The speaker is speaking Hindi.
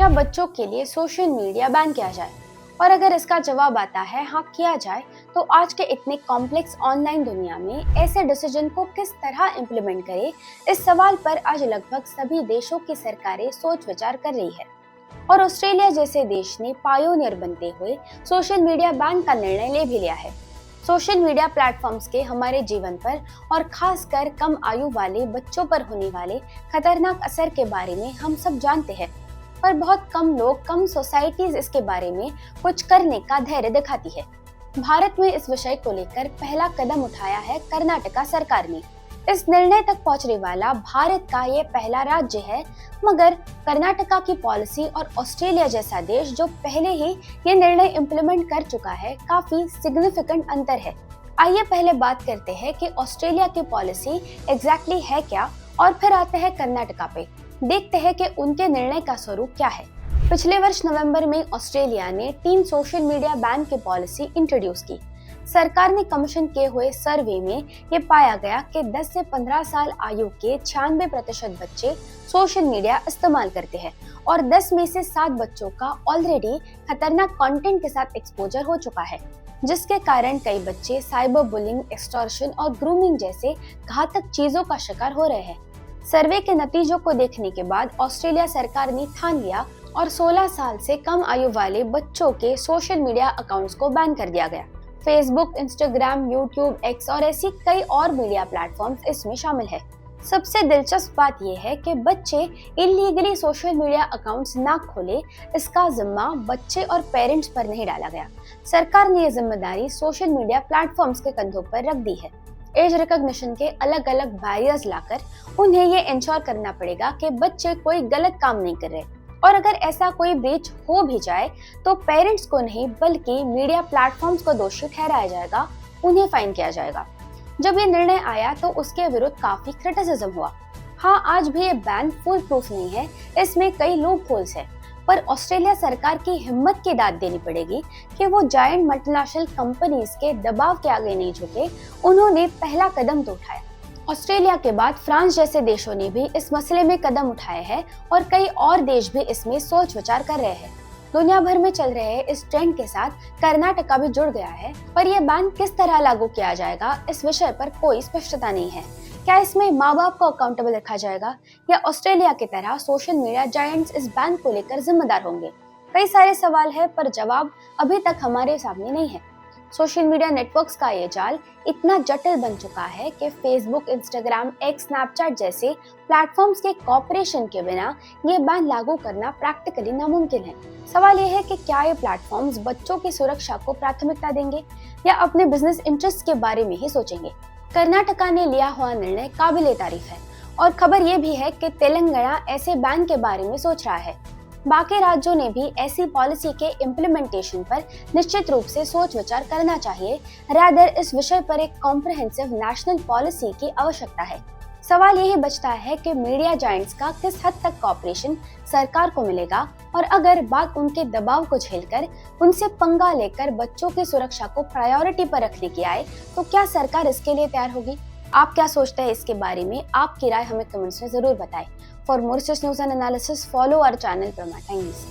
क्या बच्चों के लिए सोशल मीडिया बैन किया जाए? और अगर इसका जवाब आता है हाँ किया जाए, तो आज के इतने कॉम्प्लेक्स ऑनलाइन दुनिया में ऐसे डिसीजन को किस तरह इम्प्लीमेंट करें, इस सवाल पर आज लगभग सभी देशों की सरकारें सोच विचार कर रही है। और ऑस्ट्रेलिया जैसे देश ने पायोनियर बनते हुए सोशल मीडिया बैन का निर्णय ले भी लिया है। सोशल मीडिया प्लेटफॉर्म्स के हमारे जीवन पर और खासकर कम आयु वाले बच्चों पर होने वाले खतरनाक असर के बारे में हम सब जानते हैं, पर बहुत कम लोग, कम सोसाइटीज इसके बारे में कुछ करने का धैर्य दिखाती है। भारत में इस विषय को लेकर पहला कदम उठाया है कर्नाटका सरकार ने। इस निर्णय तक पहुंचने वाला भारत का ये पहला राज्य है, मगर कर्नाटका की पॉलिसी और ऑस्ट्रेलिया जैसा देश जो पहले ही ये निर्णय इम्प्लीमेंट कर चुका है, काफी सिग्निफिकेंट अंतर है। आइए पहले बात करते हैं कि ऑस्ट्रेलिया की पॉलिसी एग्जैक्टली है क्या, और फिर आते हैं कर्नाटका पे। देखते हैं कि उनके निर्णय का स्वरूप क्या है। पिछले वर्ष नवंबर में ऑस्ट्रेलिया ने टीन सोशल मीडिया बैन की पॉलिसी इंट्रोड्यूस की। सरकार ने कमीशन किए हुए सर्वे में ये पाया गया कि 10 से 15 साल आयु के 96% बच्चे सोशल मीडिया इस्तेमाल करते हैं और 10 में से 7 बच्चों का ऑलरेडी खतरनाक कंटेंट के साथ एक्सपोजर हो चुका है, जिसके कारण कई बच्चे साइबर बुलिंग, एक्सटॉर्शन और ग्रूमिंग जैसे घातक चीजों का शिकार हो रहे हैं। सर्वे के नतीजों को देखने के बाद ऑस्ट्रेलिया सरकार ने ठान लिया और 16 साल से कम आयु वाले बच्चों के सोशल मीडिया अकाउंट्स को बैन कर दिया गया। फेसबुक, इंस्टाग्राम, यूट्यूब, एक्स और ऐसी कई और मीडिया प्लेटफॉर्म्स इसमें शामिल है। सबसे दिलचस्प बात यह है कि बच्चे इलीगली सोशल मीडिया अकाउंट्स ना खोले, इसका जिम्मा बच्चे और पेरेंट्स पर नहीं डाला गया। सरकार ने यह जिम्मेदारी सोशल मीडिया प्लेटफॉर्म्स के कंधों पर रख दी है। एज रिकॉग्निशन के अलग अलग बैरियर्स लाकर उन्हें ये इंश्योर करना पड़ेगा कि बच्चे कोई गलत काम नहीं कर रहे, और अगर ऐसा कोई ब्रीच हो भी जाए तो पेरेंट्स को नहीं बल्कि मीडिया प्लेटफॉर्म्स को दोषी ठहराया जाएगा, उन्हें फाइन किया जाएगा। जब ये निर्णय आया तो उसके विरुद्ध काफी क्रिटिसिज्म हुआ। हाँ, आज भी ये बैन फुल प्रूफ नहीं है, इसमें कई लूप होल्स है, पर ऑस्ट्रेलिया सरकार की हिम्मत की दाद देनी पड़ेगी कि वो जायंट मल्टीनेशनल कंपनीज के दबाव के आगे नहीं झुके। उन्होंने पहला कदम तो उठाया। ऑस्ट्रेलिया के बाद फ्रांस जैसे देशों ने भी इस मसले में कदम उठाए हैं और कई और देश भी इसमें सोच विचार कर रहे हैं। दुनिया भर में चल रहे इस ट्रेंड के साथ कर्नाटका भी जुड़ गया है, पर यह बैन किस तरह लागू किया जाएगा, इस विषय पर कोई स्पष्टता नहीं है। क्या इसमें माँ बाप को अकाउंटेबल रखा जाएगा, या ऑस्ट्रेलिया की तरह सोशल मीडिया जायंट्स इस बैन को लेकर जिम्मेदार होंगे? कई सारे सवाल है, पर जवाब अभी तक हमारे सामने नहीं है। सोशल मीडिया नेटवर्क्स का ये जाल इतना जटिल बन चुका है कि फेसबुक, इंस्टाग्राम, एक्स, स्नैपचैट जैसे प्लेटफॉर्म्स के कॉपरेशन के बिना ये बैन लागू करना प्रैक्टिकली नामुमकिन है। सवाल ये है कि क्या ये प्लेटफॉर्म्स बच्चों की सुरक्षा को प्राथमिकता देंगे या अपने बिजनेस इंटरेस्ट के बारे में ही सोचेंगे। कर्नाटका ने लिया हुआ निर्णय काबिले तारीफ है, और खबर ये भी है कि तेलंगाना ऐसे बैन के बारे में सोच रहा है। बाकी राज्यों ने भी ऐसी पॉलिसी के इम्प्लीमेंटेशन पर निश्चित रूप से सोच विचार करना चाहिए। रादर इस विषय पर एक कॉम्प्रिहेंसिव नेशनल पॉलिसी की आवश्यकता है। सवाल यही बचता है कि मीडिया जायंट्स का किस हद तक कॉपरेशन सरकार को मिलेगा, और अगर बात उनके दबाव को झेलकर, उनसे पंगा लेकर बच्चों की सुरक्षा को प्रायोरिटी पर रखने की आए, तो क्या सरकार इसके लिए तैयार होगी? आप क्या सोचते हैं इसके बारे में? आपकी राय हमें कमेंट्स में जरूर बताएं। For more news and analysis, follow our channel Prama times.